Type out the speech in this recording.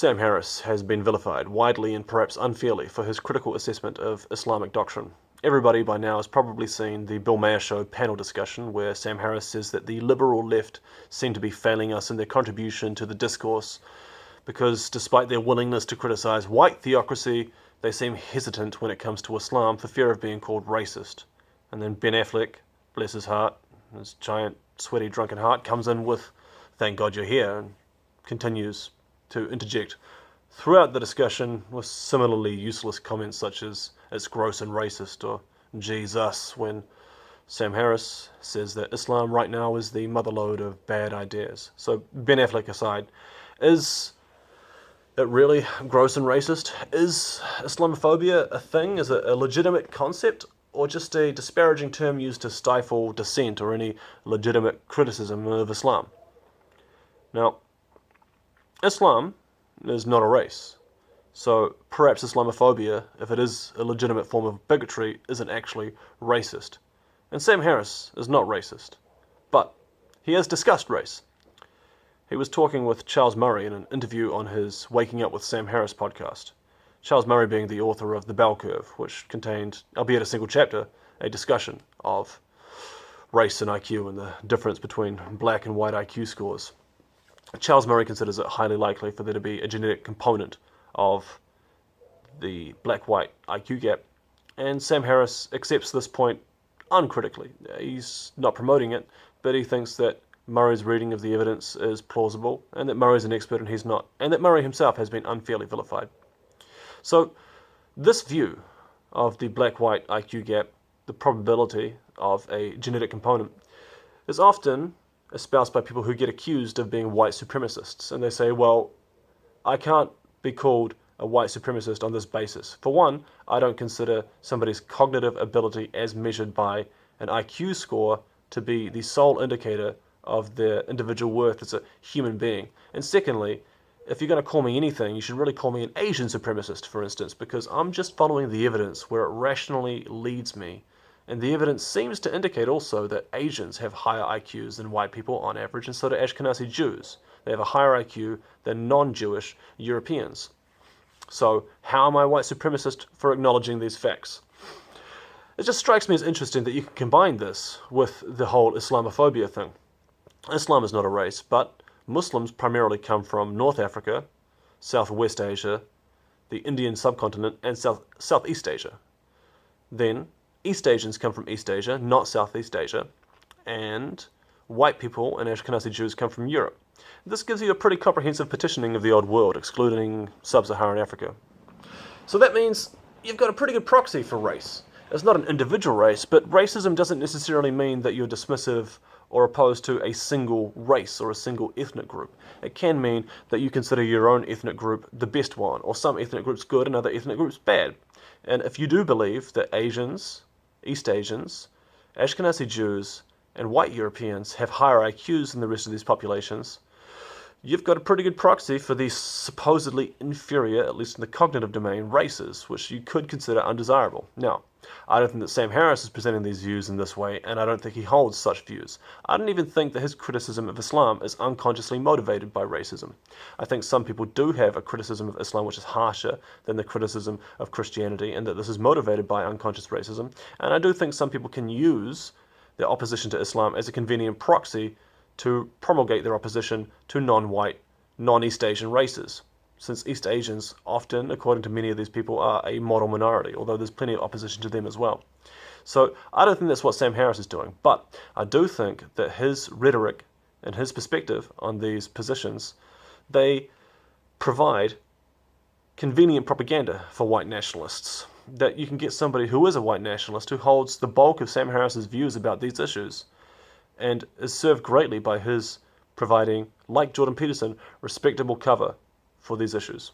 Sam Harris has been vilified, widely and perhaps unfairly, for his critical assessment of Islamic doctrine. Everybody by now has probably seen the Bill Maher Show panel discussion, where Sam Harris says that the liberal left seem to be failing us in their contribution to the discourse, because despite their willingness to criticize white theocracy, they seem hesitant when it comes to Islam for fear of being called racist. And then Ben Affleck, bless his heart, his giant, sweaty, drunken heart, comes in with, "Thank God you're here," and continues to interject throughout the discussion with similarly useless comments such as, "It's gross and racist," or "Jesus," when Sam Harris says that Islam right now is the motherlode of bad ideas. So, Ben Affleck aside, is it really gross and racist? Is Islamophobia a thing? Is it a legitimate concept? Or just a disparaging term used to stifle dissent or any legitimate criticism of Islam? Now, Islam is not a race, so perhaps Islamophobia, if it is a legitimate form of bigotry, isn't actually racist. And Sam Harris is not racist, but he has discussed race. He was talking with Charles Murray in an interview on his Waking Up with Sam Harris podcast. Charles Murray being the author of The Bell Curve, which contained, albeit a single chapter, a discussion of race and IQ and the difference between black and white IQ scores. Charles Murray considers it highly likely for there to be a genetic component of the black-white IQ gap, and Sam Harris accepts this point uncritically. He's not promoting it, but he thinks that Murray's reading of the evidence is plausible, and that Murray's an expert and he's not, and that Murray himself has been unfairly vilified. So, this view of the black-white IQ gap, the probability of a genetic component, is often espoused by people who get accused of being white supremacists. And they say, well, I can't be called a white supremacist on this basis. For one, I don't consider somebody's cognitive ability as measured by an IQ score to be the sole indicator of their individual worth as a human being. And secondly, if you're going to call me anything, you should really call me an Asian supremacist, for instance, because I'm just following the evidence where it rationally leads me. And the evidence seems to indicate also that Asians have higher IQs than white people on average, and so do Ashkenazi Jews. They have a higher IQ than non-Jewish Europeans. So how am I a white supremacist for acknowledging these facts? It just strikes me as interesting that you can combine this with the whole Islamophobia thing. Islam is not a race, but Muslims primarily come from North Africa, Southwest Asia, the Indian subcontinent, and Southeast Asia. Then East Asians come from East Asia, not Southeast Asia, and white people and Ashkenazi Jews come from Europe. This gives you a pretty comprehensive partitioning of the old world, excluding sub-Saharan Africa. So that means you've got a pretty good proxy for race. It's not an individual race, but racism doesn't necessarily mean that you're dismissive or opposed to a single race or a single ethnic group. It can mean that you consider your own ethnic group the best one, or some ethnic groups good and other ethnic groups bad. And if you do believe that Asians, East Asians, Ashkenazi Jews, and white Europeans have higher IQs than the rest of these populations, you've got a pretty good proxy for these supposedly inferior, at least in the cognitive domain, races, which you could consider undesirable. Now, I don't think that Sam Harris is presenting these views in this way, and I don't think he holds such views. I don't even think that his criticism of Islam is unconsciously motivated by racism. I think some people do have a criticism of Islam which is harsher than the criticism of Christianity, and that this is motivated by unconscious racism. And I do think some people can use their opposition to Islam as a convenient proxy to promulgate their opposition to non-white, non-East Asian races, since East Asians often, according to many of these people, are a model minority, although there's plenty of opposition to them as well. So I don't think that's what Sam Harris is doing, but I do think that his rhetoric and his perspective on these positions, they provide convenient propaganda for white nationalists. That you can get somebody who is a white nationalist who holds the bulk of Sam Harris's views about these issues, and is served greatly by his providing, like Jordan Peterson, respectable cover for these issues.